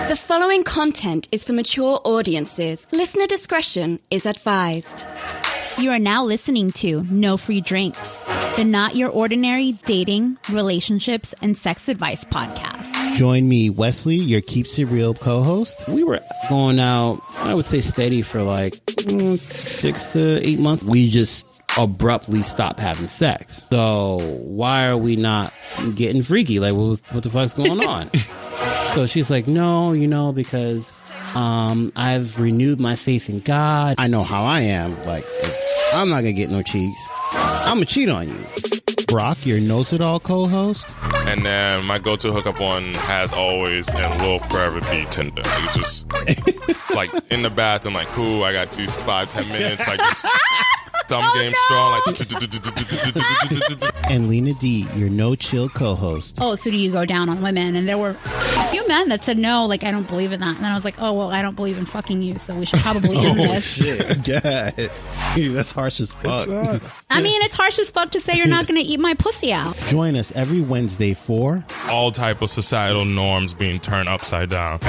The following content is for mature audiences. Listener discretion is advised. You are now listening to No Free Drinks, the Not Your Ordinary Dating, Relationships, and Sex Advice podcast. Join me, Wesley, your Keeps It Real co-host. We were going out, I would say steady for like 6 to 8 months. We just abruptly stopped having sex. So why are we not getting freaky? Like, what the fuck's going on? So she's like, no, because I've renewed my faith in God. I know how I am. Like, I'm not going to get no cheeks. I'm going to cheat on you. Brock, your Knows-It-All co-host. And then my go-to hookup one has always and will forever be Tinder. It's just like in the bathroom, like, cool, I got these 5-10 minutes. Like, just thumb game strong. Like, and Lena D, your No-Chill co-host. Oh, so do you go down on women? And there were a few men that said, no, like, I don't believe in that. And then I was like, oh, well, I don't believe in fucking you, so we should probably end this. Shit, God. That's harsh as fuck. I mean, it's harsh as fuck to say you're not going to eat my pussy out. Join us every Wednesday for all type of societal norms being turned upside down.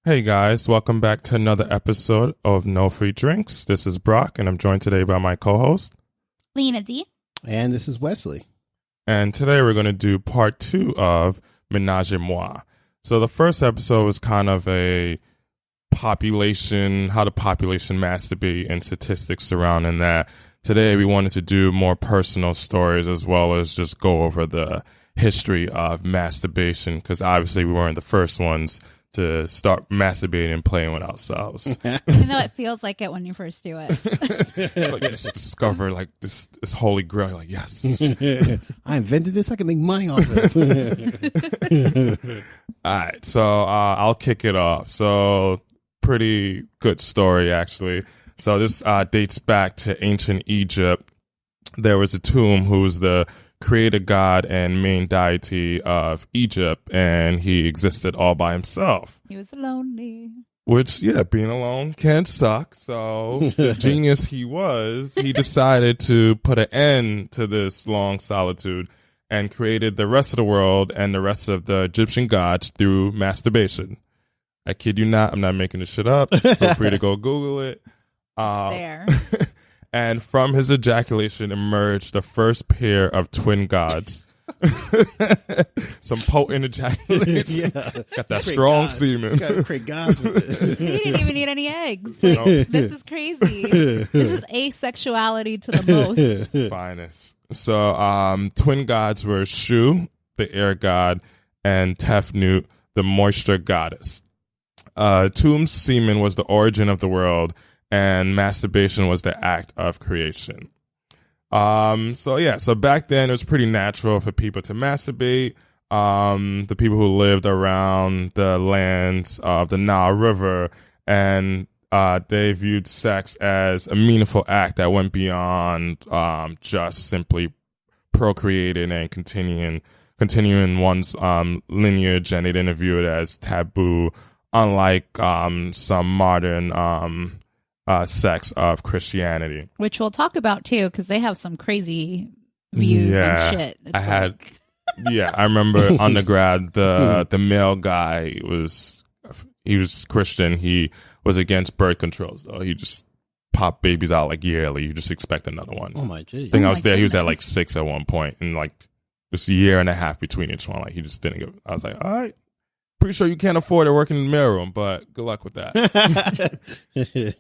Hey guys, welcome back to another episode of No Free Drinks. This is Brock, and I'm joined today by my co-host, Lena D. And this is Wesley. And today we're going to do part 2 of Menage a Moi. So the first episode was kind of a population, how the population masturbate and statistics surrounding that. Today we wanted to do more personal stories as well as just go over the history of masturbation, because obviously we weren't the first ones to start masturbating and playing with ourselves. Even though it feels like it when you first do it. Like, just discover like this holy grail. Like, yes. I invented this. I can make money off this. All right. So I'll kick it off. So pretty good story, actually. So this dates back to ancient Egypt. There was a tomb who's the creator god and main deity of Egypt, and he existed all by himself. He was lonely. Which, yeah, being alone can suck. So the genius he was, he decided to put an end to this long solitude and created the rest of the world and the rest of the Egyptian gods through masturbation. I kid you not. I'm not making this shit up. Feel free to go Google it. There. And from his ejaculation emerged the first pair of twin gods. Some potent ejaculation. Yeah. Got that strong God. semen. Got to create gods with it. He didn't even need any eggs. Like, this is crazy. This is asexuality to the most. Finest. So twin gods were Shu, the air god, and Tefnut, the moisture goddess. Tomb's semen was the origin of the world, and masturbation was the act of creation. So back then it was pretty natural for people to masturbate. The people who lived around the lands of the Nile River, and they viewed sex as a meaningful act that went beyond just simply procreating and continuing one's lineage, and they didn't view it as taboo, unlike some modern sects of Christianity, which we'll talk about too, because they have some crazy views and shit. I remember undergrad, the male guy was Christian. He was against birth control, so he just popped babies out like yearly. You just expect another one. Oh my geez. I think I was there. He was at like 6 at one point, and like just a year and a half between each one. Like, he just didn't give. I was like, all right. Pretty sure you can't afford to work in the mailroom, but good luck with that.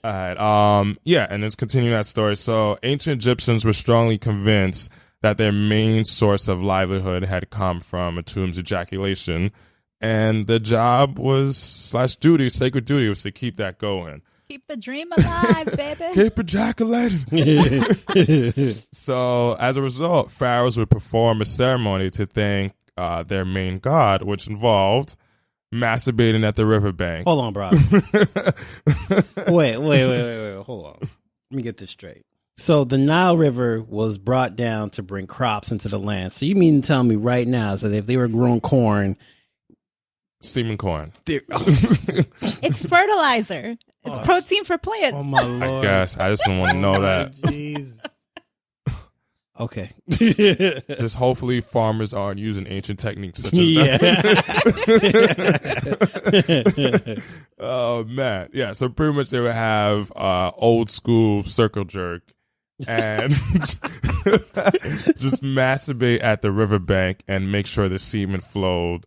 All right. And let's continue that story. So ancient Egyptians were strongly convinced that their main source of livelihood had come from a tomb's ejaculation, and the job was sacred duty was to keep that going. Keep the dream alive, baby. Keep ejaculating. So as a result, pharaohs would perform a ceremony to thank their main god, which involved masturbating at the riverbank. Hold on, bro. Wait. Hold on. Let me get this straight. So the Nile River was brought down to bring crops into the land. So you mean to tell me right now that if they were growing corn, semen corn. It's fertilizer. It's protein for plants. Oh my Lord. I guess. I just didn't want to know that. Jeez. Okay. Just hopefully farmers aren't using ancient techniques such as that. Oh, man. Yeah, so pretty much they would have old school circle jerk and just masturbate at the riverbank and make sure the semen follow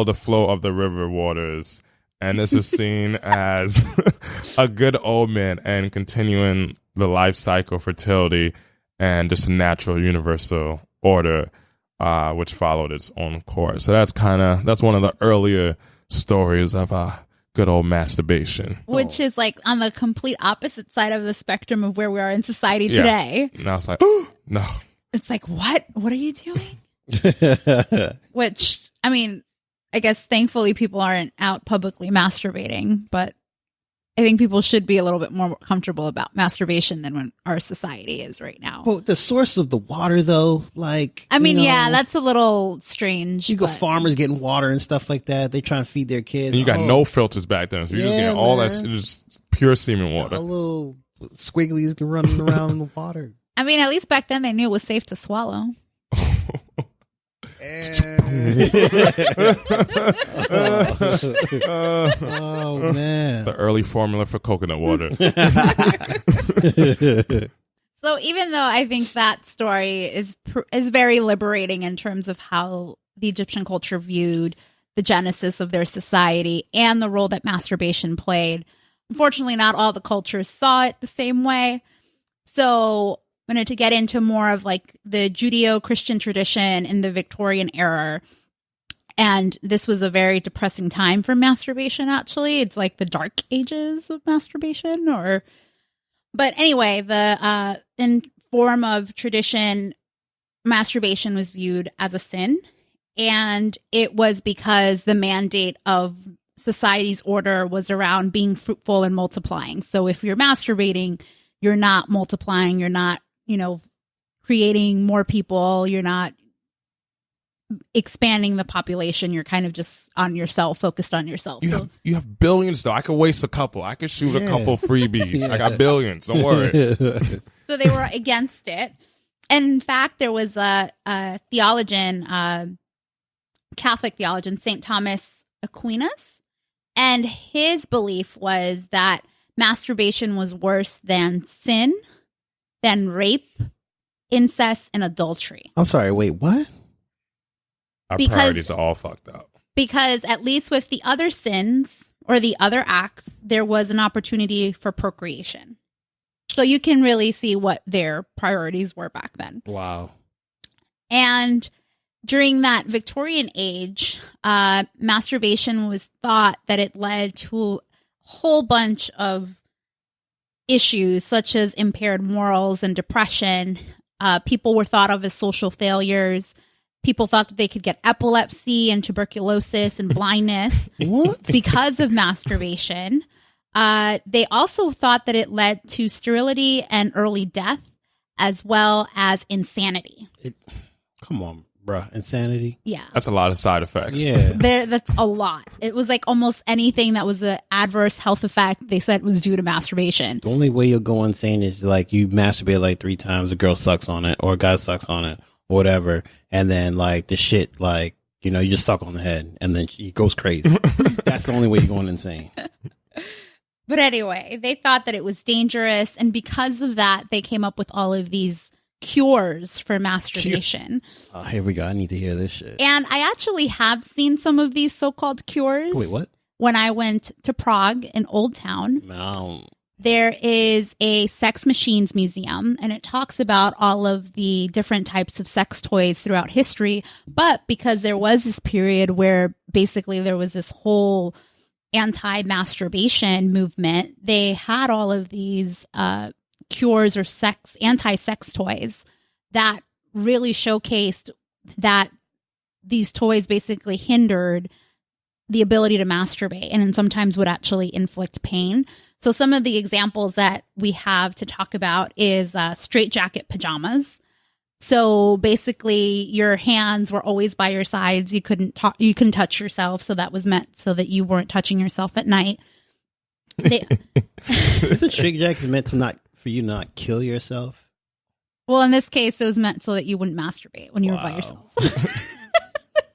the flow of the river waters. And this was seen as a good omen and continuing the life cycle, fertility, and just a natural universal order, which followed its own course. So that's one of the earlier stories of good old masturbation. Which is like on the complete opposite side of the spectrum of where we are in society today. Now it's like, oh, no. It's like, what? What are you doing? Which, I mean, I guess thankfully people aren't out publicly masturbating, but I think people should be a little bit more comfortable about masturbation than when our society is right now. Well, the source of the water, though, like... I mean, yeah, that's a little strange. You got farmers getting water and stuff like that. They try and feed their kids. And you got no filters back then. So you're just getting all that just pure semen water. All little squigglies running around in the water. I mean, at least back then they knew it was safe to swallow. Oh man, the early formula for coconut water. So even though I think that story is very liberating in terms of how the Egyptian culture viewed the genesis of their society and the role that masturbation played, unfortunately not all the cultures saw it the same way. So I wanted to get into more of like the Judeo-Christian tradition in the Victorian era. And this was a very depressing time for masturbation, actually. It's like the dark ages of masturbation. But anyway, in form of tradition, masturbation was viewed as a sin. And it was because the mandate of society's order was around being fruitful and multiplying. So if you're masturbating, you're not multiplying, you're not creating more people. You're not expanding the population. You're kind of just on yourself, focused on yourself. You have billions, though. I could waste a couple. I could shoot a couple freebies. I got billions. Don't worry. So they were against it. And in fact, there was a theologian, Catholic theologian, St. Thomas Aquinas. And his belief was that masturbation was worse than sin, than rape, incest, and adultery. I'm sorry, wait, what? Our priorities are all fucked up. Because at least with the other sins or the other acts, there was an opportunity for procreation. So you can really see what their priorities were back then. Wow. And during that Victorian age, masturbation was thought that it led to a whole bunch of issues such as impaired morals and depression. People were thought of as social failures. People thought that they could get epilepsy and tuberculosis and blindness because of masturbation. They also thought that it led to sterility and early death, as well as insanity. Come on, bruh. Insanity? Yeah. That's a lot of side effects. Yeah. That's a lot. It was like almost anything that was an adverse health effect they said was due to masturbation. The only way you'll go insane is like you masturbate like 3 times, a girl sucks on it or a guy sucks on it or whatever. And then like the shit, like, you just suck on the head and then she goes crazy. That's the only way you're going insane. But anyway, they thought that it was dangerous. And because of that, they came up with all of these cures for masturbation. Oh, here we go. I need to hear this shit. And I actually have seen some of these so-called cures. Wait, what? When I went to Prague in Old Town. No. There is a sex machines museum, and it talks about all of the different types of sex toys throughout history. But because there was this period where basically there was this whole anti-masturbation movement, they had all of these cures or anti-sex toys that really showcased that these toys basically hindered the ability to masturbate and then sometimes would actually inflict pain. So some of the examples that we have to talk about is straitjacket pajamas. So basically, your hands were always by your sides. You couldn't touch yourself. So that was meant so that you weren't touching yourself at night. Isn't straight jacket meant for you not kill yourself? Well, in this case, it was meant so that you wouldn't masturbate when you were by yourself.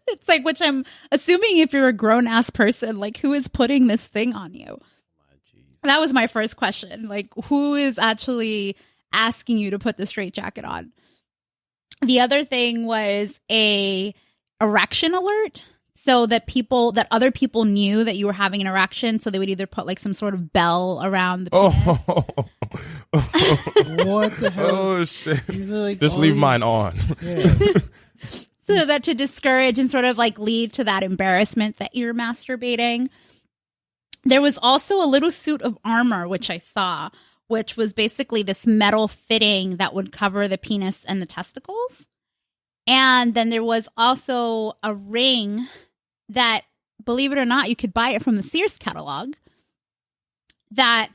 It's like, which I'm assuming if you're a grown ass person, like who is putting this thing on you? That was my first question. Like, who is actually asking you to put the straitjacket on? The other thing was a erection alert, so that other people knew that you were having an erection. So they would either put like some sort of bell around the penis. What the hell? Oh shit! Like, just leave mine on. Yeah. So that to discourage and sort of like lead to that embarrassment that you're masturbating. There was also a little suit of armor, which I saw, which was basically this metal fitting that would cover the penis and the testicles. And then there was also a ring that, believe it or not, you could buy it from the Sears catalog that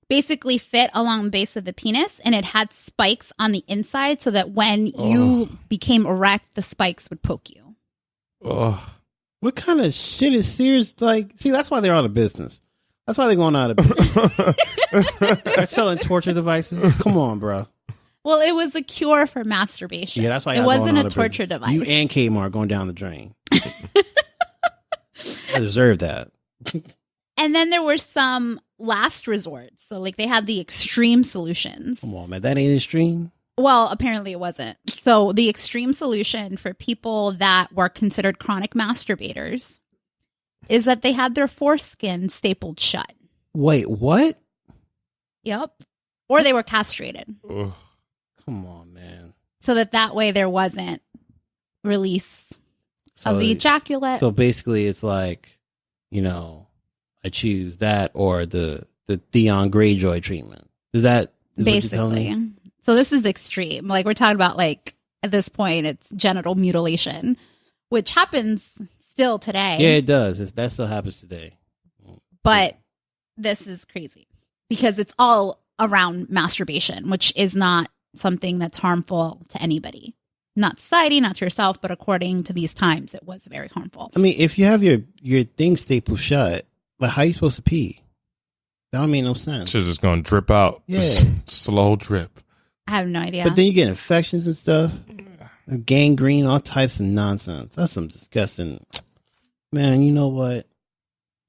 basically fit along the base of the penis, and it had spikes on the inside so that when you became erect, the spikes would poke you. What kind of shit is Sears like? See, that's why they're out of business. That's why they're going out of business. They're selling torture devices. Come on, bro. Well, it was a cure for masturbation. Yeah, that's why it wasn't a torture device. You and Kmart going down the drain. I deserve that. And then there were some last resorts. So, like, they had the extreme solutions. Come on, man. That ain't extreme. Well, apparently it wasn't. So, the extreme solution for people that were considered chronic masturbators is that they had their foreskin stapled shut. Wait, what? Yep. Or they were castrated. Ugh. Come on, man. So that way there wasn't release of the ejaculate. So basically it's like, I choose that or the Theon Greyjoy treatment. Is basically what you're telling me? So this is extreme. Like, we're talking about, like, at this point, it's genital mutilation, which happens still today. Yeah, it does. That still happens today. But this is crazy because it's all around masturbation, which is not something that's harmful to anybody. Not society, not to yourself, but according to these times, it was very harmful. I mean, if you have your thing stapled shut, but how are you supposed to pee? That don't make no sense. Shit's just gonna drip out. Yeah. Slow drip. I have no idea. But then you get infections and stuff. Gangrene, all types of nonsense. That's some disgusting. Man, you know what?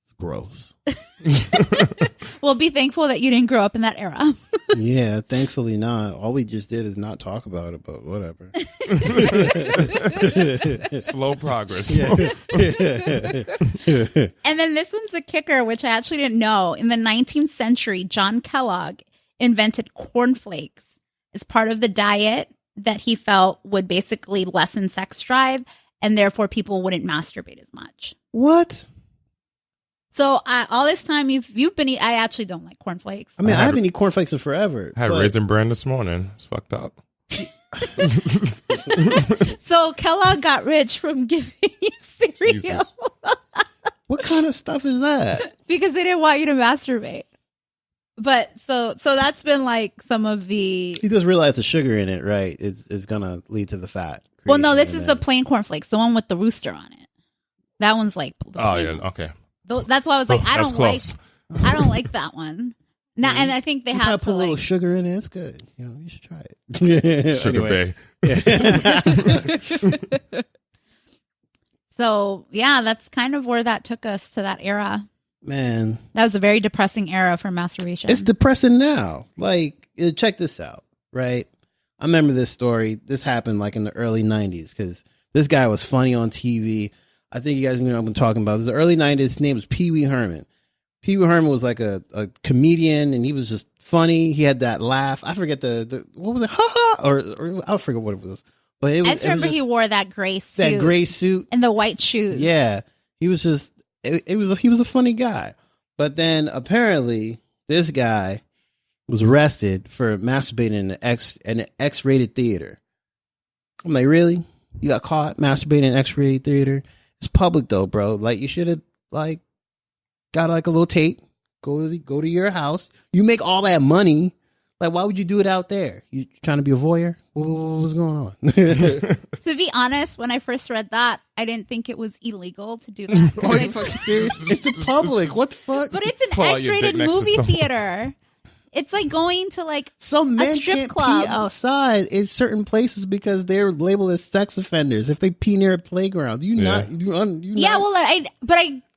It's gross. Well, be thankful that you didn't grow up in that era. Yeah, thankfully not. All we just did is not talk about it, but whatever. Slow progress. And then this one's the kicker, which I actually didn't know. In the 19th century, John Kellogg invented cornflakes as part of the diet that he felt would basically lessen sex drive, and therefore people wouldn't masturbate as much. What? So all this time you've been I actually don't like cornflakes. I mean, I haven't eaten cornflakes in forever. I had Raisin Bran this morning. It's fucked up. So Kellogg got rich from giving you cereal. What kind of stuff is that? Because they didn't want you to masturbate. But so that's been like some of the... You just realize the sugar in it, right, is going to lead to the fat. Well, no, this is the plain cornflakes, the one with the rooster on it. That one's like... Oh, yeah, okay. That's why I was like, I don't like that one. Now, yeah, and I think they had to put a little sugar in it. It's good. You should try it. Sugar Bay. So yeah, that's kind of where that took us to that era. Man, that was a very depressing era for masturbation. It's depressing now. Like, check this out, right? I remember this story. This happened like in the early 90s because this guy was funny on TV. I think you guys know what I'm talking about. This is the early 90s. His name was Pee Wee Herman. Pee Wee Herman was like a comedian, and he was just funny. He had that laugh. I forget the what was it? Ha ha! Or I forget what it was. But it was, I just remember he wore that gray suit. That gray suit and the white shoes. Yeah, he was just he was a funny guy. But then apparently this guy was arrested for masturbating in an X-rated theater. I'm like, really? You got caught masturbating in an X-rated theater? It's public though, bro. Like, you should have like got like a little tape. Go to your house. You make all that money. Like, why would you do it out there? You trying to be a voyeur? What's going on? To be honest, when I first read that, I didn't think it was illegal to do that. Are you fucking serious? It's the public. What the fuck? But it's an Pull out your X-rated dick next to movie someone. theater. It's like going to like Some men a strip can't club. pee outside in certain places because they're labeled as sex offenders. If they pee near a playground, I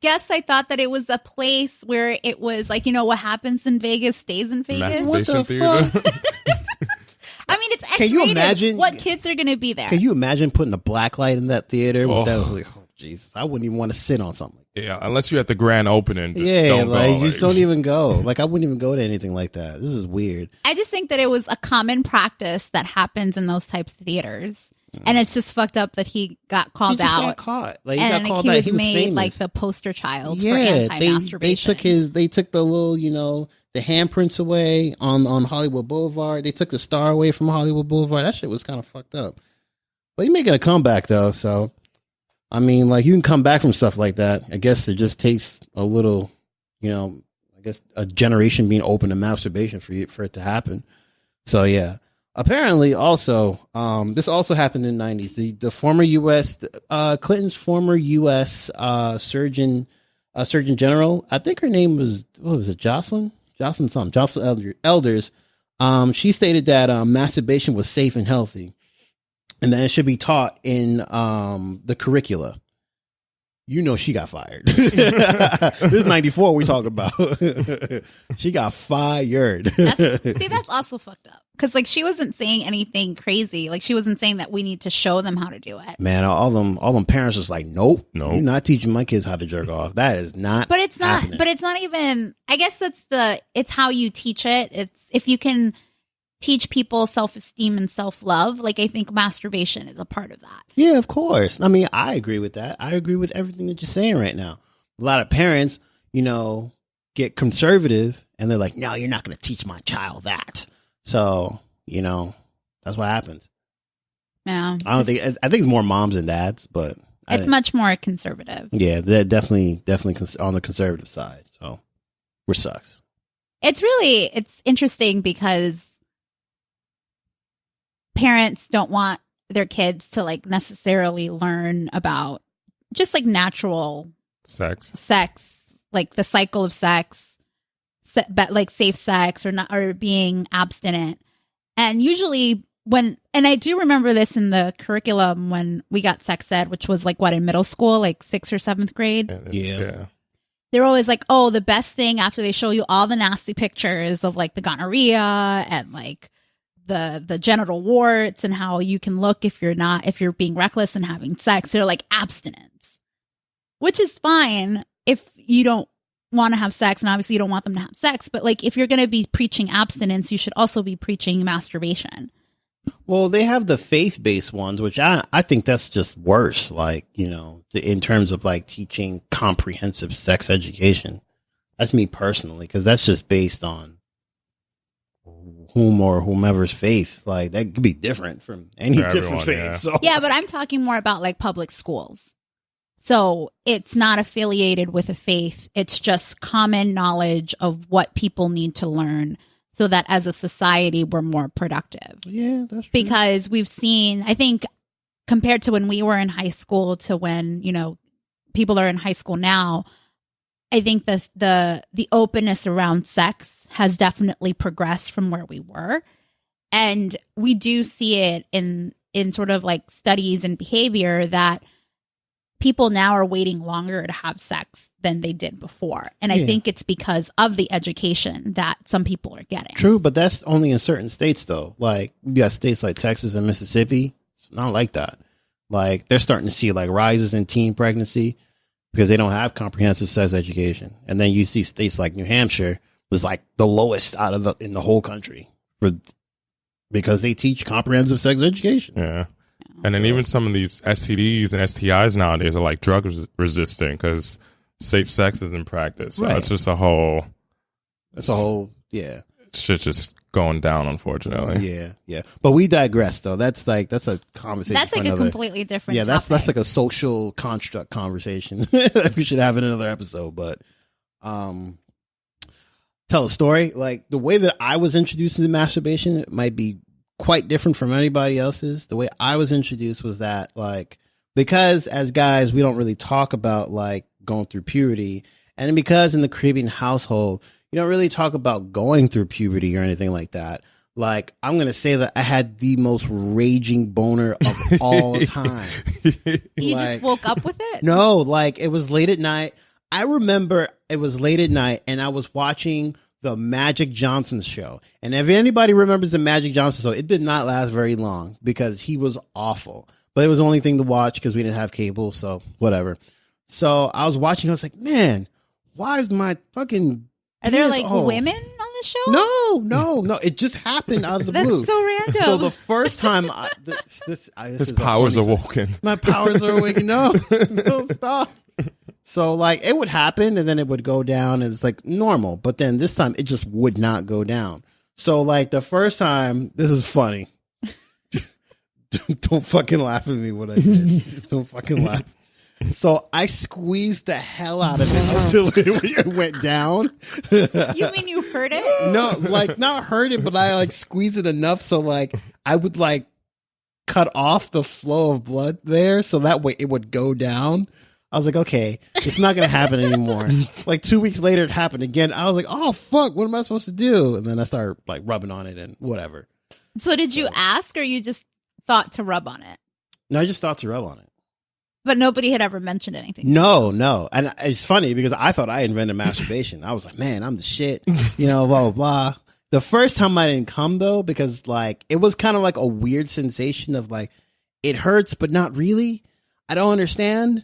guess I thought that it was a place where it was like, what happens in Vegas stays in Vegas. What the Masturbation theater. I mean, it's X-rated. Can you imagine what kids are going to be there? Can you imagine putting a black light in that theater? Oh. That was like, oh Jesus, I wouldn't even want to sit on something. Yeah, unless you're at the grand opening. Don't go. you just don't even go. Like, I wouldn't even go to anything like that. This is weird. I just think that it was a common practice that happens in those types of theaters. And it's just fucked up that he got called He just out. got caught. Like, he and got called he out. was He was made famous. like the poster child for They anti-masturbation. took the little, the handprints away on Hollywood Boulevard. They took the star away from Hollywood Boulevard. That shit was kind of fucked up. But he making a comeback though, so I mean, like, you can come back from stuff like that. I guess it just takes a little, I guess a generation being open to masturbation for it to happen. So yeah. Apparently, also, this also happened in the 90s. The former U.S. Clinton's former U.S. Surgeon General, I think her name was, what was it, Jocelyn Elders. She stated that masturbation was safe and healthy, and that it should be taught in the curricula. She got fired. This is 94 we talking about. She got fired. That's also fucked up. Because, like, she wasn't saying anything crazy. Like, she wasn't saying that we need to show them how to do it. Man, all them parents was like, nope, you're not teaching my kids how to jerk off. That is not. But it's not. happening. But it's not even. I guess it's how you teach it. It's if you can teach people self-esteem and self-love. Like, I think masturbation is a part of that. Yeah, of course. I mean, I agree with that. I agree with everything that you're saying right now. A lot of parents, get conservative and they're like, no, you're not going to teach my child that. So, that's what happens. Yeah. I think it's more moms than dads, but it's much more conservative. Yeah, they're definitely on the conservative side. So, which sucks. It's interesting because parents don't want their kids to like necessarily learn about just like natural sex, like the cycle of sex, but like safe sex or being abstinent. And usually and I do remember this in the curriculum when we got sex ed, which was like in middle school, like 6th or 7th grade. Yeah. They're always like, oh, the best thing after they show you all the nasty pictures of like the gonorrhea and like the genital warts and how you can look if you're being reckless and having sex. They're like abstinence, which is fine if you don't want to have sex, and obviously you don't want them to have sex. But like, if you're going to be preaching abstinence, you should also be preaching masturbation. Well, they have the faith-based ones, which I think that's just worse. Like, in terms of like teaching comprehensive sex education. That's me personally, because that's just based on whomever's faith. Like, that could be different from any different faith. Yeah. So. Yeah, but I'm talking more about like public schools. So it's not affiliated with a faith. It's just common knowledge of what people need to learn so that as a society, we're more productive. Yeah, that's true. Because we've seen, I think, compared to when we were in high school to when, people are in high school now, I think the openness around sex has definitely progressed from where we were. And we do see it in sort of like studies and behavior that people now are waiting longer to have sex than they did before. And I think it's because of the education that some people are getting. True, but that's only in certain states, though. Like, you got states like Texas and Mississippi. It's not like that. Like, they're starting to see like rises in teen pregnancy because they don't have comprehensive sex education. And then you see states like New Hampshire was like the lowest in the whole country because they teach comprehensive sex education. Yeah. And then even some of these STDs and STIs nowadays are like drug resistant because safe sex is in practice. So it's just a whole. Yeah. Shit just going down, unfortunately. Yeah. But we digress, though. That's a conversation. That's like a completely different topic. That's like a social construct conversation we should have in another episode. But tell a story. Like the way that I was introduced to masturbation might be quite different from anybody else's. The way I was introduced was that like, because as guys, we don't really talk about like going through puberty. And because in the Caribbean household, you don't really talk about going through puberty or anything like that. Like, I'm going to say that I had the most raging boner of all time. You just woke up with it? No, like it was late at night. I remember it was late at night and I was watching the Magic Johnson show. And if anybody remembers the Magic Johnson show, it did not last very long because he was awful. But it was the only thing to watch because we didn't have cable, so whatever. So I was watching, I was like, man, why is my fucking Are there like women on the show? No. It just happened out of the That's blue. so random. So the first time his powers are awoken. My powers are awakened. No, stop. So like it would happen and then it would go down and it's like normal. But then this time it just would not go down. So like the first time, this is funny. Don't fucking laugh at me what I did. Don't fucking laugh. So I squeezed the hell out of it until it went down. You mean you heard it? No, like not heard it, but I like squeezed it enough so like I would like cut off the flow of blood there so that way it would go down. I was like, okay, it's not going to happen anymore. Like 2 weeks later, it happened again. I was like, oh, fuck, what am I supposed to do? And then I started like rubbing on it and whatever. So did you ask or you just thought to rub on it? No, I just thought to rub on it. But nobody had ever mentioned anything. No. And it's funny because I thought I invented masturbation. I was like, man, I'm the shit, blah, blah, blah. The first time I didn't come though, because like, it was kind of like a weird sensation of like, it hurts, but not really. I don't understand.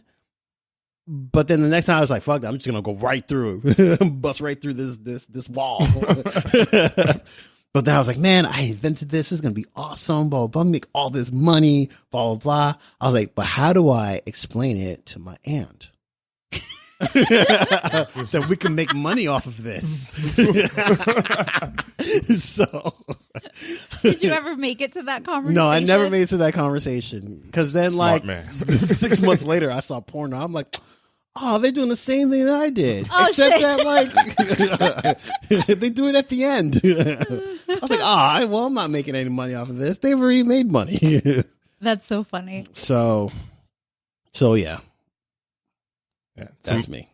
But then the next time I was like, fuck that, I'm just going to go right through, bust right through this wall. But then I was like, man, I invented this. This is going to be awesome. Blah, blah, blah. Make all this money, blah, blah, blah. I was like, but how do I explain it to my aunt? That we can make money off of this. So. Did you ever make it to that conversation? No, I never made it to that conversation. Because then Smart like man. 6 months later, I saw porno. I'm like, oh, they're doing the same thing that I did. Oh, except shit. that, like, they do it at the end. I was like, well, I'm not making any money off of this. They've already made money. That's so funny. So yeah. Yeah, That's me.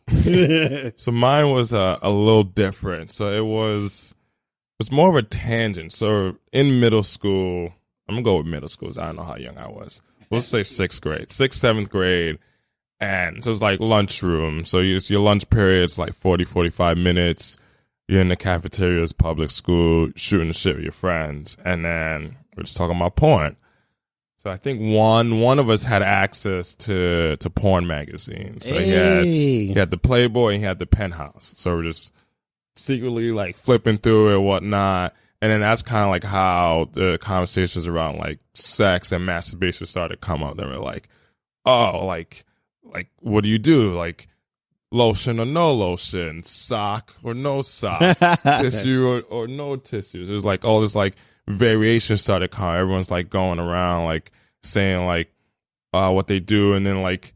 So mine was a little different. So it was more of a tangent. So in middle school, I'm going to go with middle school. I don't know how young I was. We'll say 7th grade. And so it was like lunchroom. So your lunch period's like 40, 45 minutes. You're in the cafeteria as public school, shooting the shit with your friends. And then we're just talking about porn. So I think one of us had access to porn magazines. So he had the Playboy and he had the Penthouse. So we're just secretly like flipping through it, whatnot. And then that's kind of like how the conversations around like sex and masturbation started to come up. They were like, oh, like what do you do? Like lotion or no lotion, sock or no sock, tissue or no tissue. There's like all this like variation started coming. Everyone's like going around like saying like what they do, and then like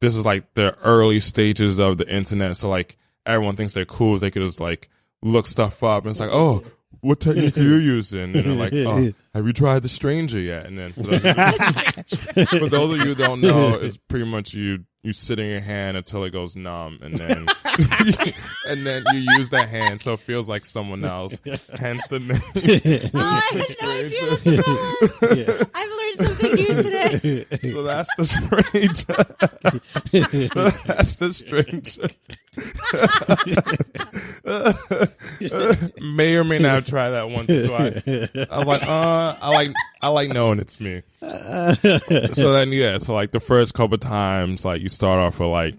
this is like the early stages of the internet. So like everyone thinks they're cool. They could just like look stuff up, and it's like, oh, what technique are you using? And they're like, oh, have you tried the stranger yet? And then for those of you who don't know, it's pretty much you sit in your hand until it goes numb, and then and then you use that hand so it feels like someone else. Hence the name. Oh, I had no idea what this was. I've learned something new today. So that's the stranger. That's the stranger. May or may not try that once or twice. I'm like, I like knowing it's me. So then, yeah, so like the first couple times, like you start off with like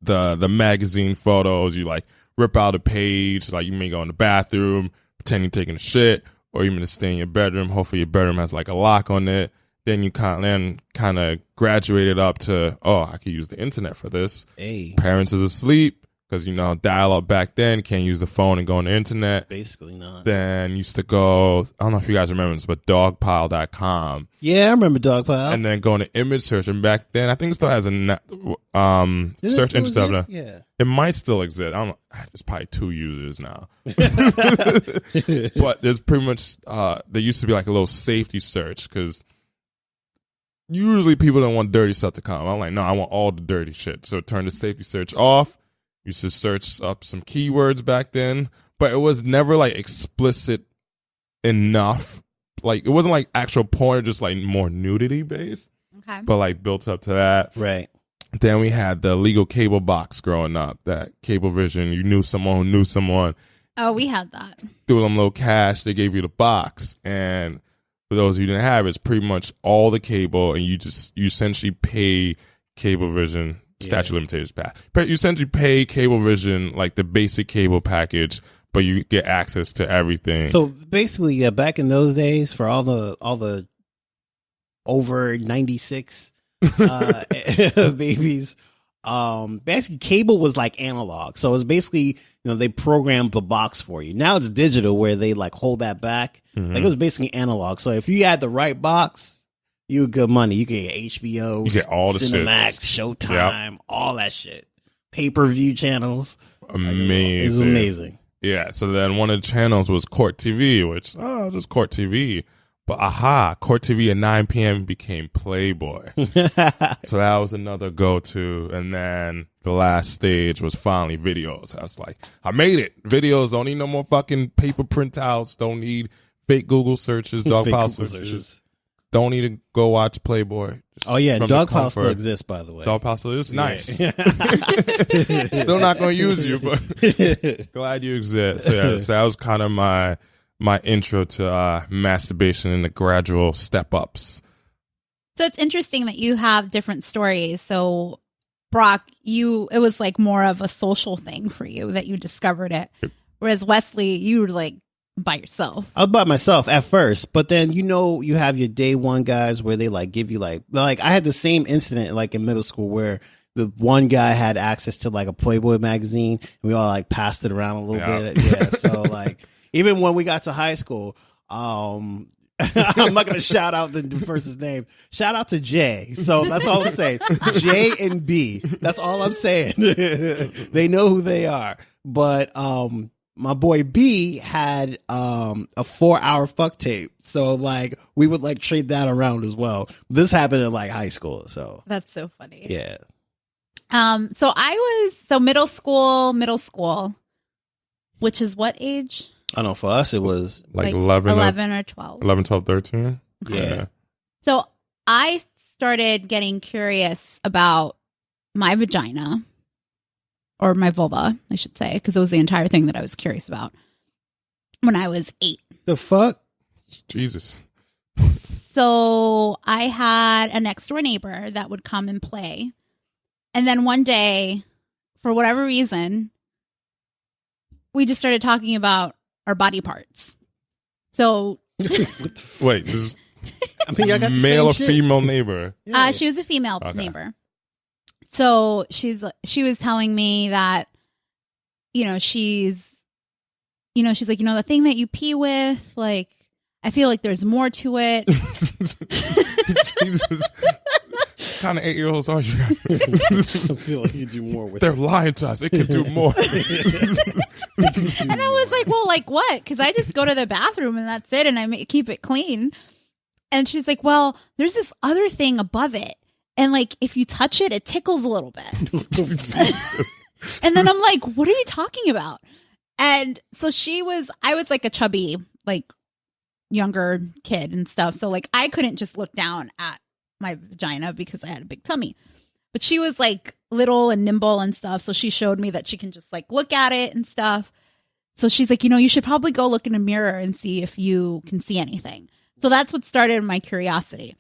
the magazine photos. You like rip out a page, like you may go in the bathroom, pretend you're taking a shit, or you may stay in your bedroom. Hopefully your bedroom has like a lock on it. Then you kind of graduate it up to, oh, I could use the internet for this. Hey. Parents is asleep. because, dial up back then, can't use the phone and go on the internet. Basically not. Then used to go, I don't know if you guys remember this, but dogpile.com. Yeah, I remember Dogpile. And then going to image search. And back then, I think it still has a search engine stuff. Yeah. It might still exist. I don't know. There's probably 2 users now. But there's pretty much, there used to be like a little safety search because usually people don't want dirty stuff to come. I'm like, no, I want all the dirty shit. So turn the safety search off. Used to search up some keywords back then, but it was never like explicit enough. Like it wasn't like actual porn, just like more nudity based. Okay. But like built up to that. Right. Then we had the legal cable box growing up, that Cablevision. You knew someone who knew someone. Oh, we had that. Threw them little cash, they gave you the box. And for those who didn't have it, it's pretty much all the cable, and you essentially pay Cablevision. Statute of limitations pass. But you essentially pay Cablevision like the basic cable package, but you get access to everything. So basically, yeah, back in those days, for all the over 96 babies, basically cable was like analog. So it's basically, they programmed the box for you. Now it's digital where they like hold that back. Mm-hmm. Like it was basically analog. So if you had the right box, you were good money. You get HBO, you get all the Cinemax, shits. Showtime, all that shit. Pay-per-view channels. Amazing. It's amazing. Yeah, so then one of the channels was Court TV, which, just Court TV. But Court TV at 9 p.m. became Playboy. So that was another go-to. And then the last stage was finally videos. I was like, I made it. Videos, don't need no more fucking paper printouts. Don't need fake Google searches, dogpile searches. Don't need to go watch Playboy. Oh, yeah, Dogpile still exists, by the way. Dogpile still is nice. Still not going to use you, but glad you exist. So that was kind of my intro to masturbation and the gradual step-ups. So it's interesting that you have different stories. So, Brock, it was like more of a social thing for you that you discovered it. Whereas Wesley, you were like, by yourself. I was by myself at first, but then you have your day one guys where they like give you like I had the same incident like in middle school where the one guy had access to like a Playboy magazine and we all like passed it around a little bit. Yeah. So like even when we got to high school, I'm not gonna shout out the person's name. Shout out to Jay. So that's all I'm saying. J and B. That's all I'm saying. They know who they are. But my boy B had a 4-hour fuck tape. So like we would like trade that around as well. This happened in like high school. So that's so funny. Yeah. So middle school, which is what age? I don't know. For us, it was like 11 or 12. 11, 12, 13. Yeah. So I started getting curious about my vagina. Or my vulva, I should say, because it was the entire thing that I was curious about when I was 8. The fuck? Jesus. So I had a next door neighbor that would come and play. And then one day, for whatever reason, we just started talking about our body parts. So wait, this is I mean, I got the male or same shit. female neighbor? She was a female neighbor. So she was telling me that, she's like, the thing that you pee with, like, I feel like there's more to it. Jesus. What kind of 8-year-olds are you? I feel like you do more with They're it. lying to us. It can do more. And I was like, well, like what? Because I just go to the bathroom and that's it. And I keep it clean. And she's like, well, there's this other thing above it. And like, if you touch it, it tickles a little bit. Jesus. And then I'm like, what are you talking about? And so I was like a chubby, like younger kid and stuff. So like, I couldn't just look down at my vagina because I had a big tummy. But she was like little and nimble and stuff. So she showed me that she can just like look at it and stuff. So she's like, you should probably go look in a mirror and see if you can see anything. So that's what started my curiosity.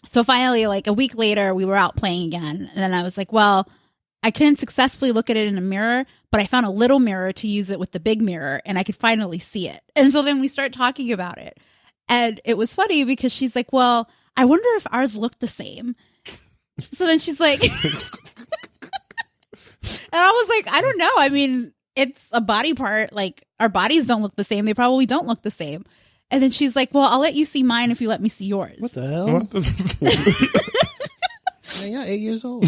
So finally, like a week later, we were out playing again. And then I was like, well, I couldn't successfully look at it in a mirror, but I found a little mirror to use it with the big mirror and I could finally see it. And so then we start talking about it. And it was funny because she's like, well, I wonder if ours look the same. So then she's like, I was like, I don't know. I mean, it's a body part. Like, our bodies don't look the same. They probably don't look the same. And then she's like, well, I'll let you see mine if you let me see yours. What the hell? Man, you're 8 years old.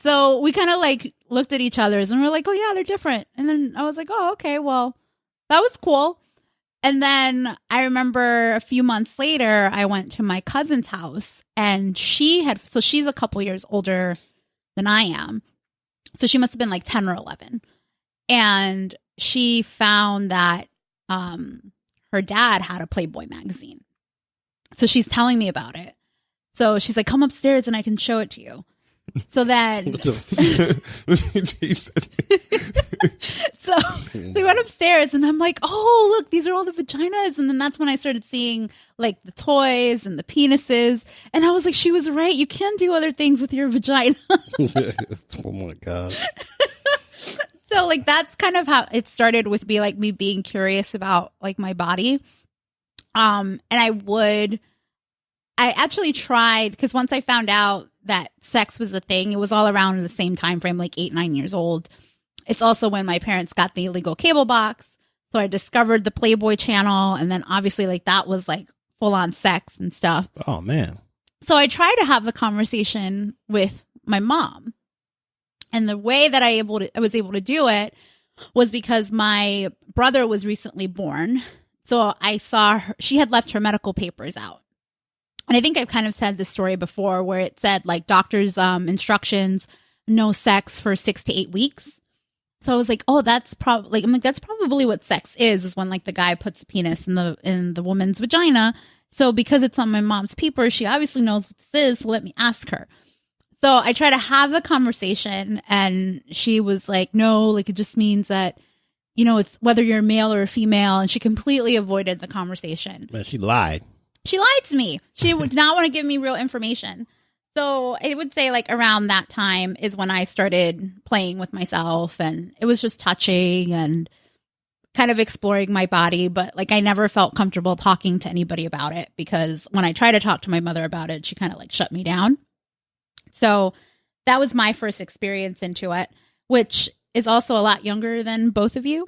So we kind of like looked at each other's and we're like, oh, yeah, they're different. And then I was like, oh, okay, well, that was cool. And then I remember a few months later, I went to my cousin's house and she's a couple years older than I am. So she must have been like 10 or 11. And she found that her dad had a Playboy magazine. So she's telling me about it. So she's like, come upstairs and I can show it to you. So then, Jesus. so we went upstairs and I'm like, oh, look, these are all the vaginas. And then that's when I started seeing like the toys and the penises. And I was like, she was right. You can do other things with your vagina. Oh my God. So like, that's kind of how it started with me being curious about like my body. And I actually tried, because once I found out that sex was a thing, it was all around the same time frame, like 8-9 years old. It's also when my parents got the illegal cable box. So I discovered the Playboy channel. And then obviously like that was like full on sex and stuff. Oh man. So I tried to have the conversation with my mom. And the way that I was able to do it was because my brother was recently born. So I saw she had left her medical papers out. And I think I've kind of said this story before where it said like doctor's instructions, no sex for 6 to 8 weeks. So I was like, oh, that's probably what sex is when like the guy puts a penis in the woman's vagina. So because it's on my mom's paper, she obviously knows what this is. So let me ask her. So I try to have a conversation and she was like, no, like it just means that, you know, it's whether you're a male or a female. And she completely avoided the conversation. Man, she lied. She lied to me. She did not want to give me real information. So I would say like around that time is when I started playing with myself, and it was just touching and kind of exploring my body. But like I never felt comfortable talking to anybody about it, because when I tried to talk to my mother about it, she kind of like shut me down. So that was my first experience into it, which is also a lot younger than both of you.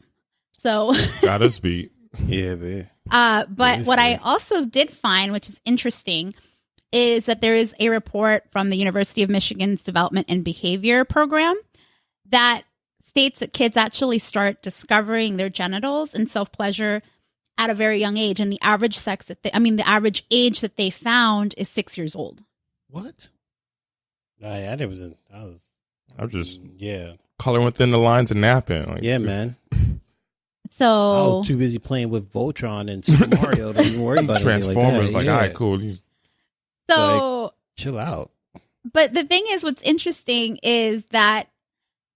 So got us beat. Yeah, man. But what I also did find, which is interesting, is that there is a report from the University of Michigan's Development and Behavior Program that states that kids actually start discovering their genitals and self-pleasure at a very young age. And the average the average age that they found is 6 years old. What? I was just yeah, coloring within the lines and napping. Like, yeah, man. So I was too busy playing with Voltron and Super Mario to even worry about Transformers. like that. All right, cool. So like, chill out. But the thing is, what's interesting is that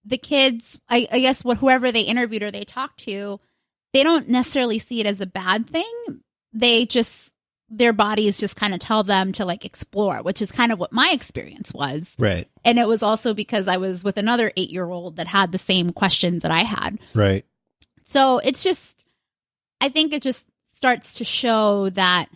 the kids, I guess, whoever they interviewed or they talked to, they don't necessarily see it as a bad thing. They just, their bodies just kind of tell them to like explore, which is kind of what my experience was. Right. And it was also because I was with another 8-year-old that had the same questions that I had. Right. So it's just, I think it just starts to show that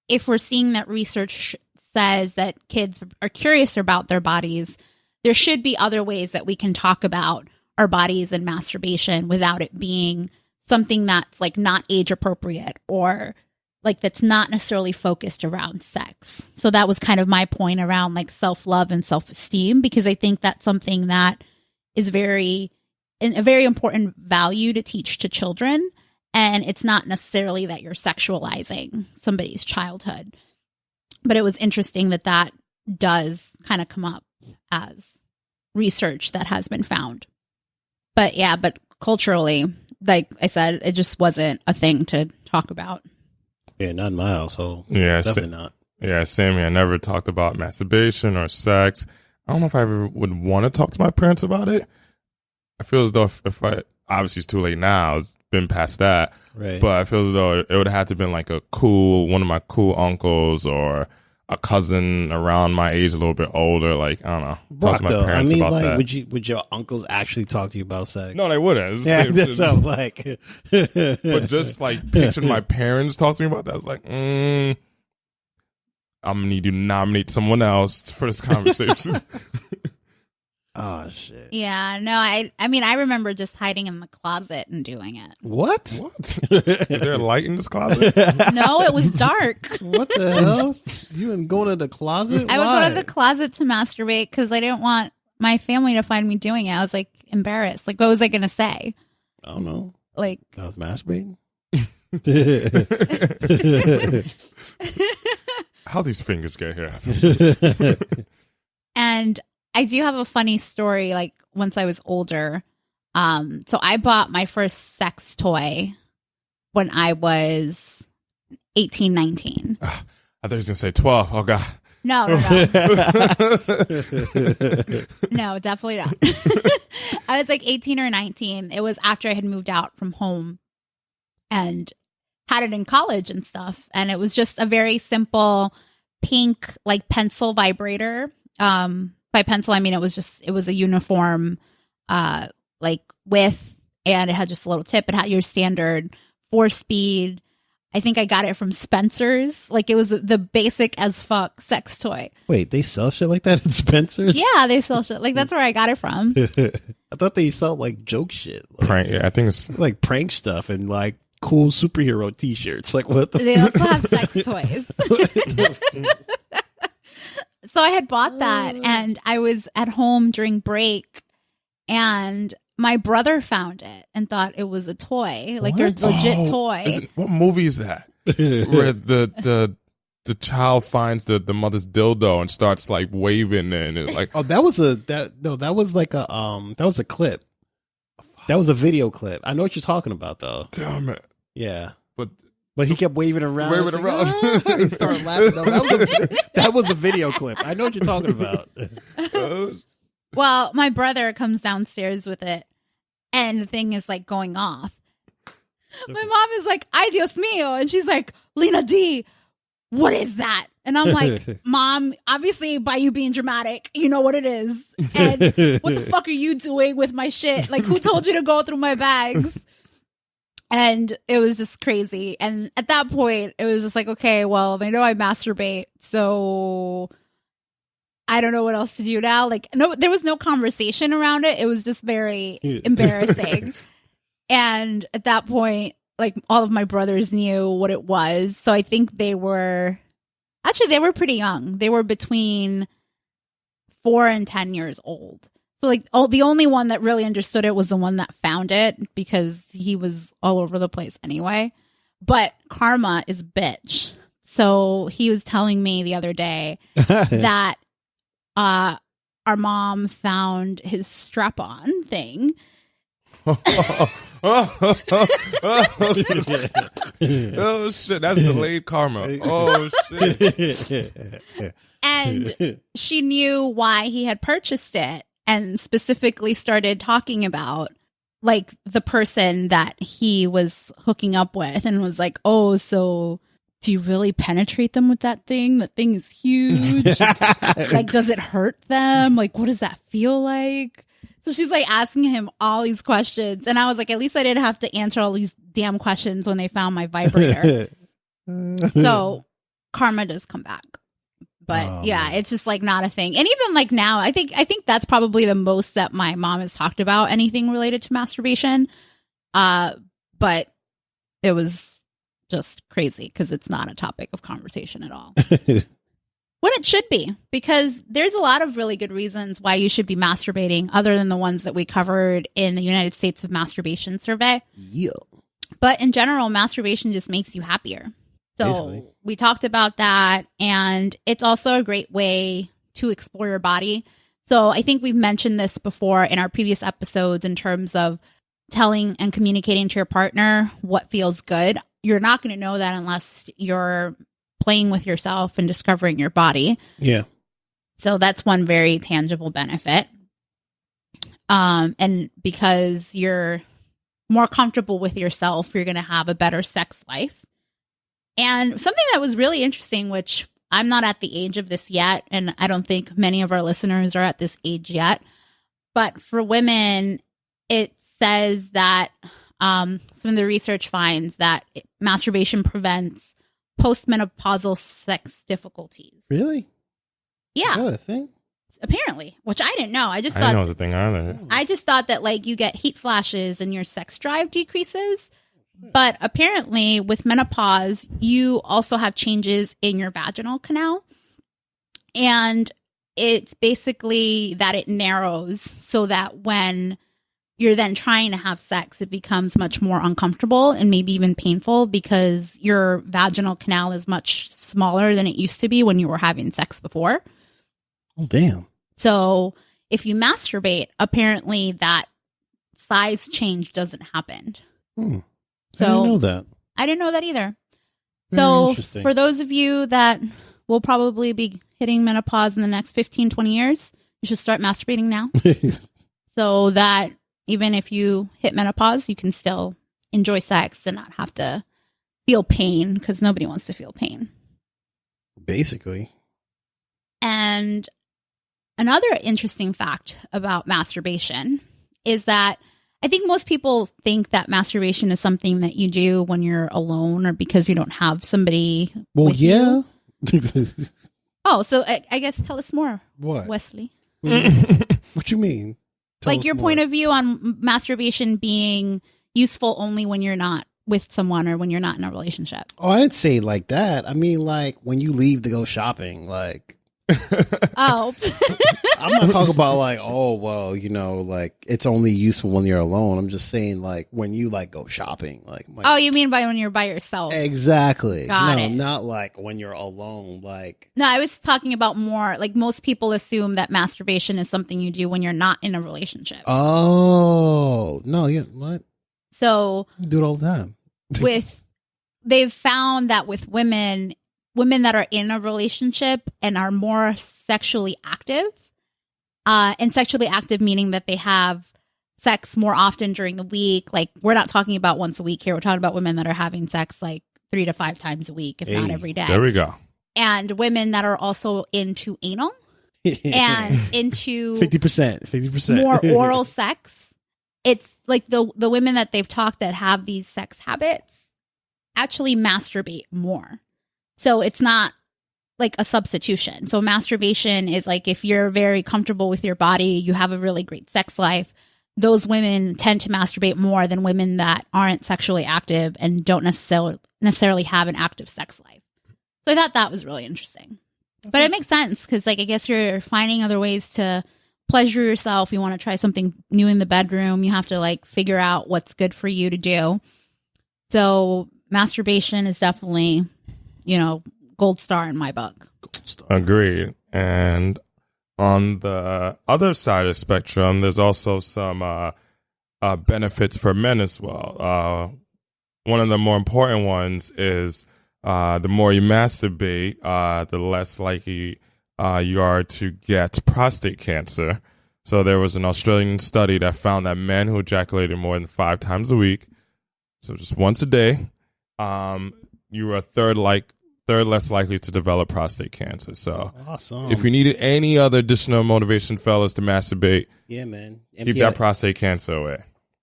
if we're seeing that research says that kids are curious about their bodies, there should be other ways that we can talk about our bodies and masturbation without it being something that's like not age appropriate or like that's not necessarily focused around sex. So that was kind of my point around like self-love and self-esteem, because I think that's something that is a very important value to teach to children. And it's not necessarily that you're sexualizing somebody's childhood. But it was interesting that that does kind of come up as research that has been found. But yeah, but culturally, like I said, it just wasn't a thing to talk about. Yeah, not in my household. Yeah, definitely not. Yeah, same here. I never talked about masturbation or sex. I don't know if I ever would want to talk to my parents about it. I feel as though if I, obviously it's too late now, it's been past that. Right. But I feel as though it would have had to been like one of my cool uncles or a cousin around my age, a little bit older. Like, I don't know, talk to my parents about like, that. Would your uncles actually talk to you about sex? No, they wouldn't. Yeah, that's so like. But just like picturing my parents talk to me about that, I was like, I'm gonna need you to nominate someone else for this conversation. Oh shit. Yeah, no, I mean, I remember just hiding in the closet and doing it. What? What? Is there a light in this closet? No, it was dark. What the hell? You been going to the closet? I would Why? go to the closet to masturbate because I didn't want my family to find me doing it. I was like embarrassed. Like, what was I going to say? I don't know. Like, I was masturbating. How these fingers get here? and I do have a funny story. Like, once I was older, so I bought my first sex toy when I was 18, 19. I thought he was gonna say 12. Oh god. No. No, definitely not. I was like 18 or 19. It was after I had moved out from home and had it in college and stuff. And it was just a very simple pink, like, pencil vibrator. By pencil, I mean, it was a uniform, like, width, and it had just a little tip. It had your standard 4-speed. I think I got it from Spencer's. Like, it was the basic as fuck sex toy. Wait, they sell shit like that at Spencer's? Yeah, they sell shit. Like, that's where I got it from. I thought they sell like joke shit. Like, Prank. Yeah, I think it's like prank stuff and like cool superhero t-shirts. Like, what the They also have sex toys. So I had bought that, and I was at home during break, and my brother found it and thought it was a toy, like their legit toy. What movie is that? Where the child finds the mother's dildo and starts like waving and it, like Oh, that was a clip. That was a video clip. I know what you're talking about though. damn it. Yeah. But he kept waving around. Waving I was like, around. "Ah." He started laughing. No, that was a video clip. I know what you're talking about. Well, my brother comes downstairs with it, and the thing is like going off. My mom is like, "Ay, Dios mío," and she's like, "Lena D, what is that?" And I'm like, "Mom, obviously by you being dramatic, you know what it is. And what the fuck are you doing with my shit? Like, who told you to go through my bags?" And it was just crazy. And at that point, it was just like, okay, well, they know I masturbate, so I don't know what else to do now. Like, no, there was no conversation around it. It was just very embarrassing. And at that point, like, all of my brothers knew what it was. So I think they were pretty young. They were between 4 and 10 years old. So, like, the only one that really understood it was the one that found it, because he was all over the place anyway. But karma is bitch. So he was telling me the other day that our mom found his strap-on thing. Oh shit, that's delayed karma. Oh shit. And she knew why he had purchased it, and specifically started talking about, like, the person that he was hooking up with, and was like, "Oh, so do you really penetrate them with that thing? That thing is huge. Like, does it hurt them? Like, what does that feel like?" So she's like asking him all these questions. And I was like, at least I didn't have to answer all these damn questions when they found my vibrator. So karma does come back. But yeah, it's just like not a thing. And even like now, I think that's probably the most that my mom has talked about anything related to masturbation. But it was just crazy because it's not a topic of conversation at all. When it should be, because there's a lot of really good reasons why you should be masturbating other than the ones that we covered in the United States of Masturbation Survey. Yeah. But in general, masturbation just makes you happier. So Basically. we talked about that, and it's also a great way to explore your body. So I think we've mentioned this before in our previous episodes in terms of telling and communicating to your partner what feels good. You're not going to know that unless you're playing with yourself and discovering your body. Yeah. So that's one very tangible benefit. And because you're more comfortable with yourself, you're going to have a better sex life. And something that was really interesting, which I'm not at the age of this yet, and I don't think many of our listeners are at this age yet, but for women, it says that some of the research finds that masturbation prevents postmenopausal sex difficulties. Really? Yeah. Is that a thing? Apparently, which I didn't know. I didn't know it was a thing either. I just thought that like you get heat flashes and your sex drive decreases. But apparently with menopause, you also have changes in your vaginal canal. And it's basically that it narrows so that when you're then trying to have sex, it becomes much more uncomfortable and maybe even painful because your vaginal canal is much smaller than it used to be when you were having sex before. Oh, damn. So if you masturbate, apparently that size change doesn't happen. So I didn't know that. I didn't know that either. Very So interesting. for those of you that will probably be hitting menopause in the next 15, 20 years, you should start masturbating now. So that even if you hit menopause, you can still enjoy sex and not have to feel pain because nobody wants to feel pain. Basically. And another interesting fact about masturbation is that I think most people think that masturbation is something that you do when you're alone or because you don't have somebody. Well, with yeah. you. Oh, so I guess tell us more, What? Wesley. What you mean? Tell Like us your more. point of view on masturbation being useful only when you're not with someone or when you're not in a relationship. Oh, I didn't say it like that. I mean, like when you leave to go shopping, like Oh, I'm not talking about like, oh, well, you know, like it's only useful when you're alone. I'm just saying like when you like go shopping, like, I'm like oh, you mean by when you're by yourself? exactly. Got no, it. not like when you're alone. Like No, I was talking about more like most people assume that masturbation is something you do when you're not in a relationship. oh no, yeah, what? So You do it all the time. they've found that with women that are in a relationship and are more sexually active, and sexually active meaning that they have sex more often during the week. Like we're not talking about once a week here. We're talking about women that are having sex like 3 to 5 times a week, if not Hey. every day. There we go. And women that are also into anal and into 50%. more oral sex. It's like the women that they've talked that have these sex habits actually masturbate more. So it's not like a substitution. So masturbation is like if you're very comfortable with your body, you have a really great sex life, those women tend to masturbate more than women that aren't sexually active and don't necessarily have an active sex life. So I thought that was really interesting. But it makes sense because like I guess you're finding other ways to pleasure yourself. You want to try something new in the bedroom. You have to like figure out what's good for you to do. So masturbation is definitely, gold star in my book. Agreed. And on the other side of the spectrum, there's also some benefits for men as well. One of the more important ones is the more you masturbate, the less likely you are to get prostate cancer. So there was an Australian study that found that men who ejaculated more than 5 times a week, so just once a day, you were a third less likely to develop prostate cancer. So Awesome. if you needed any other additional motivation, fellas, to masturbate, yeah, man. keep that prostate cancer away.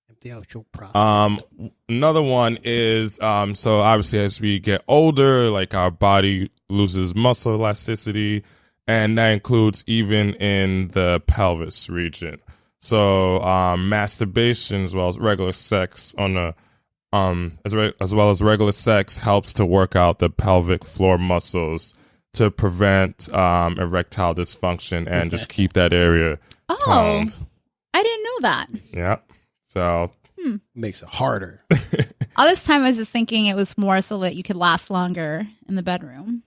Empty out your prostate. Another one is so obviously as we get older, like our body loses muscle elasticity, and that includes even in the pelvis region. So masturbation as well as regular sex as well as regular sex helps to work out the pelvic floor muscles to prevent erectile dysfunction and just keep that area toned. I didn't know that. Yeah. So Makes it harder. All this time I was just thinking it was more so that you could last longer in the bedroom.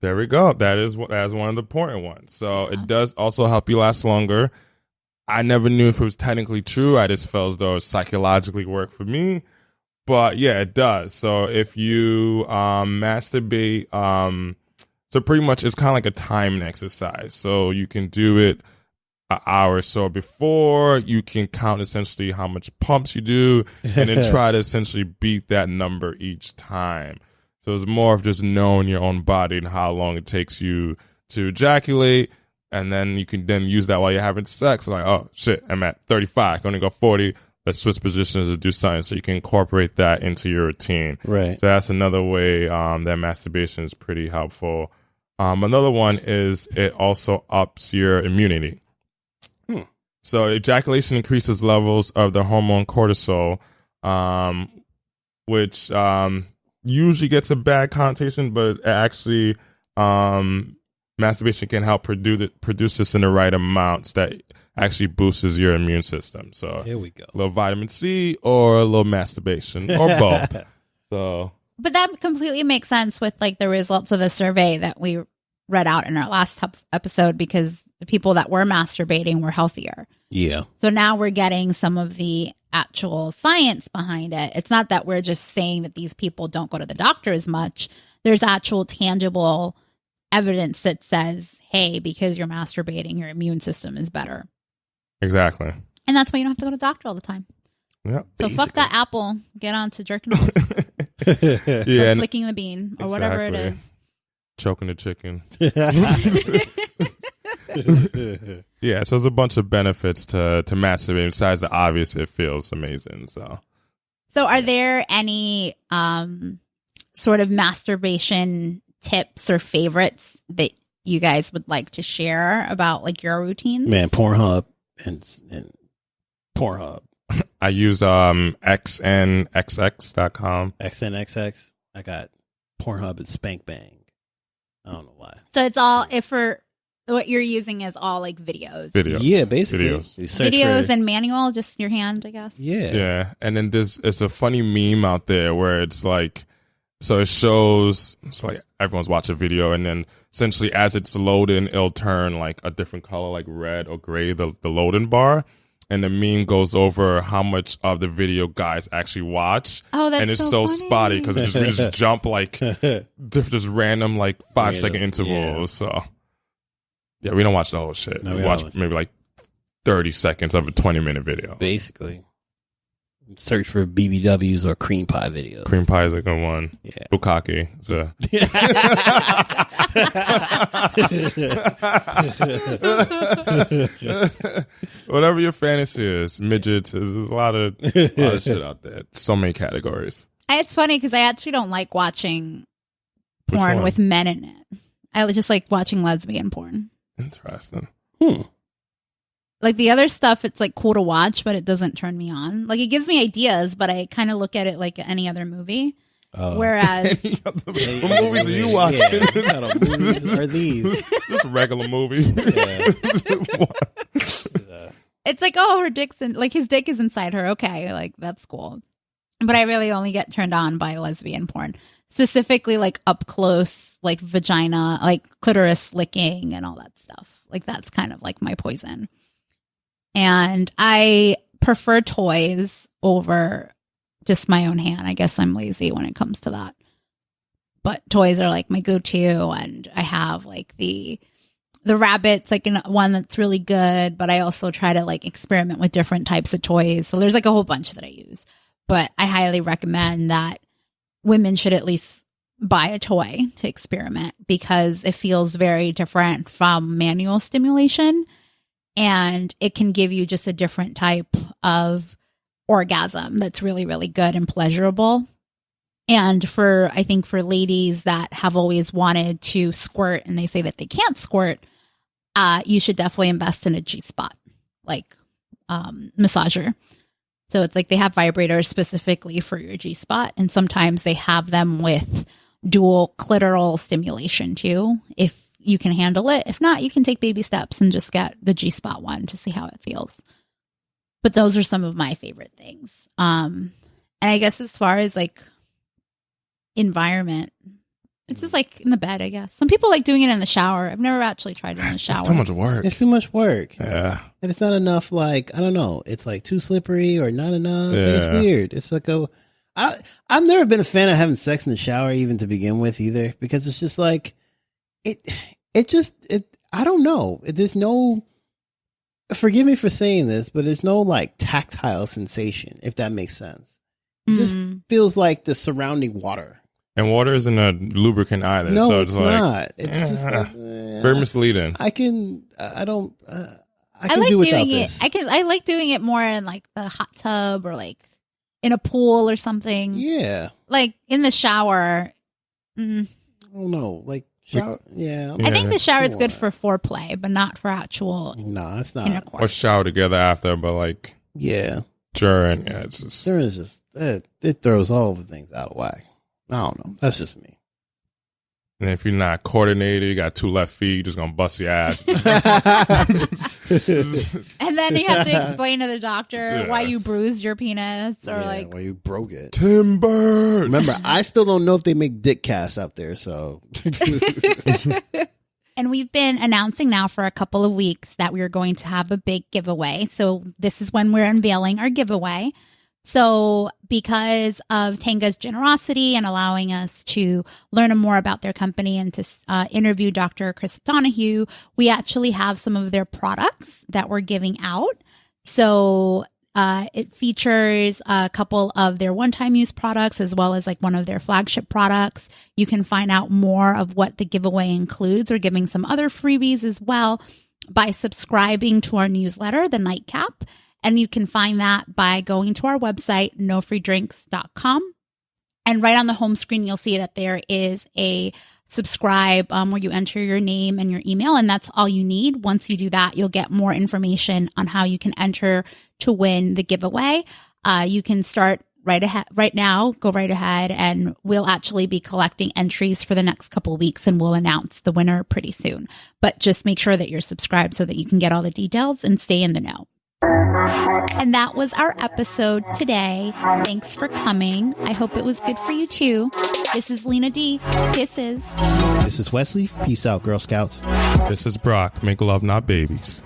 there we go. That is one of the important ones. So it does also help you last longer. I never knew if it was technically true. I just felt as though it psychologically worked for me. But yeah, it does. So if you masturbate, so pretty much it's kind of like a timed exercise. So you can do it an hour or so before. You can count essentially how much pumps you do and then try to essentially beat that number each time. So it's more of just knowing your own body and how long it takes you to ejaculate. And then you can then use that while you're having sex. Like, oh, shit, I'm at 35. I can only go 40. Let's switch positions and do something. So you can incorporate that into your routine. Right. So that's another way that masturbation is pretty helpful. Another one is it also ups your immunity. So ejaculation increases levels of the hormone cortisol, which usually gets a bad connotation, but actually masturbation can help produce this in the right amounts that actually boosts your immune system. So here we go. A little vitamin C or a little masturbation or both. So, but that completely makes sense with like the results of the survey that we read out in our last episode, because the people that were masturbating were healthier. Yeah. So now we're getting some of the actual science behind it. It's not that we're just saying that these people don't go to the doctor as much. There's actual tangible evidence that says, hey, because you're masturbating, your immune system is better. Exactly. And that's why you don't have to go to the doctor all the time. Yeah. So fuck that apple. Get on to jerking off. Yeah. Or flicking the bean or whatever it is. Choking the chicken. Yeah, so there's a bunch of benefits to masturbating besides the obvious it feels amazing. So are there any sort of masturbation tips or favorites that you guys would like to share about like your routine? Man, Pornhub and Pornhub. I use xnxx.com. XNXX. I got Pornhub and Spank Bang. I don't know why. So it's all what you're using is all like videos. Yeah, basically. Videos And manual, just your hand, I guess. Yeah. Yeah. And then it's a funny meme out there where it's like, so it shows, it's like everyone's watching a video, and then essentially as it's loading, it'll turn like a different color, like red or gray, the loading bar. And the meme goes over how much of the video guys actually watch. Oh, that's and it's so spotty because we just jump like just random like 5-second intervals. Yeah. So yeah, we don't watch the whole shit. No, we watch maybe like 30 seconds of a 20-minute video. Basically. Search for BBWs or cream pie videos. Cream pie is a good one. Yeah. Bukkake is a... Whatever your fantasy is. Midgets. There's a lot of shit out there. So many categories. It's funny because I actually don't like watching porn with men in it. I just like watching lesbian porn. Interesting. Like the other stuff, it's like cool to watch, but it doesn't turn me on. Like it gives me ideas, but I kind of look at it like any other movie. Whereas, what movies are you watching? Yeah. What kind of movies are these? Just a regular movie. Yeah. it's like, oh, her dick's like his dick is inside her. Okay, like that's cool. But I really only get turned on by lesbian porn, specifically like up close, like vagina, like clitoris licking and all that stuff. Like that's kind of like my poison. And I prefer toys over just my own hand. I guess I'm lazy when it comes to that. But toys are like my go-to, and I have like the rabbits, like one that's really good, but I also try to like experiment with different types of toys. So there's like a whole bunch that I use. But I highly recommend that women should at least buy a toy to experiment, because it feels very different from manual stimulation. And it can give you just a different type of orgasm that's really, really good and pleasurable. And I think for ladies that have always wanted to squirt and they say that they can't squirt, you should definitely invest in a G-spot, like massager. So it's like they have vibrators specifically for your G-spot. And sometimes they have them with dual clitoral stimulation too, if you can handle it. If not, you can take baby steps and just get the G-spot one to see how it feels. But those are some of my favorite things. And I guess as far as like environment, it's just like in the bed, I guess. Some people like doing it in the shower. I've never actually tried it in the shower. It's too much work. It's too much work. Yeah. And it's not enough, like, I don't know. It's like too slippery or not enough. Yeah. It's weird. It's like I've never been a fan of having sex in the shower even to begin with either, because it's just like, I don't know. There's no, forgive me for saying this, but there's no like tactile sensation, if that makes sense. It just feels like the surrounding water. And water isn't a lubricant either. No, so it's like, not. It's just like, very misleading. I can do without doing this. I like doing it more in like the hot tub or like in a pool or something. Yeah. Like in the shower. I don't know. Like, shower. Yeah. I think the shower is Come good on. for foreplay, but not for actual No, it's not. intercourse. Or shower together after, but like Yeah. during, yeah, it's just. There is just, it throws all the things out of whack. I don't know. That's just me. And if you're not coordinated, you got 2 left feet, you're just gonna bust your ass. And then you have to explain to the doctor why you Yes. bruised your penis or like. well, you broke it. Timber. Remember, I still don't know if they make dick casts out there, so. And we've been announcing now for a couple of weeks that we are going to have a big giveaway. So this is when we're unveiling our giveaway. So because of Tanga's generosity and allowing us to learn more about their company and to interview Dr. Chris Donahue, we actually have some of their products that we're giving out. So it features a couple of their one-time use products as well as like one of their flagship products. You can find out more of what the giveaway includes. We're giving some other freebies as well by subscribing to our newsletter, The Nightcap. And you can find that by going to our website, nofreedrinks.com. And right on the home screen, you'll see that there is a subscribe where you enter your name and your email. And that's all you need. Once you do that, you'll get more information on how you can enter to win the giveaway. You can start right now, go right ahead, and we'll actually be collecting entries for the next couple of weeks and we'll announce the winner pretty soon. But just make sure that you're subscribed so that you can get all the details and stay in the know. And that was our episode today. Thanks for coming. I hope it was good for you too. This is Lena D. Kisses. This is Wesley. Peace out, Girl Scouts. This is Brock. Make love, not babies.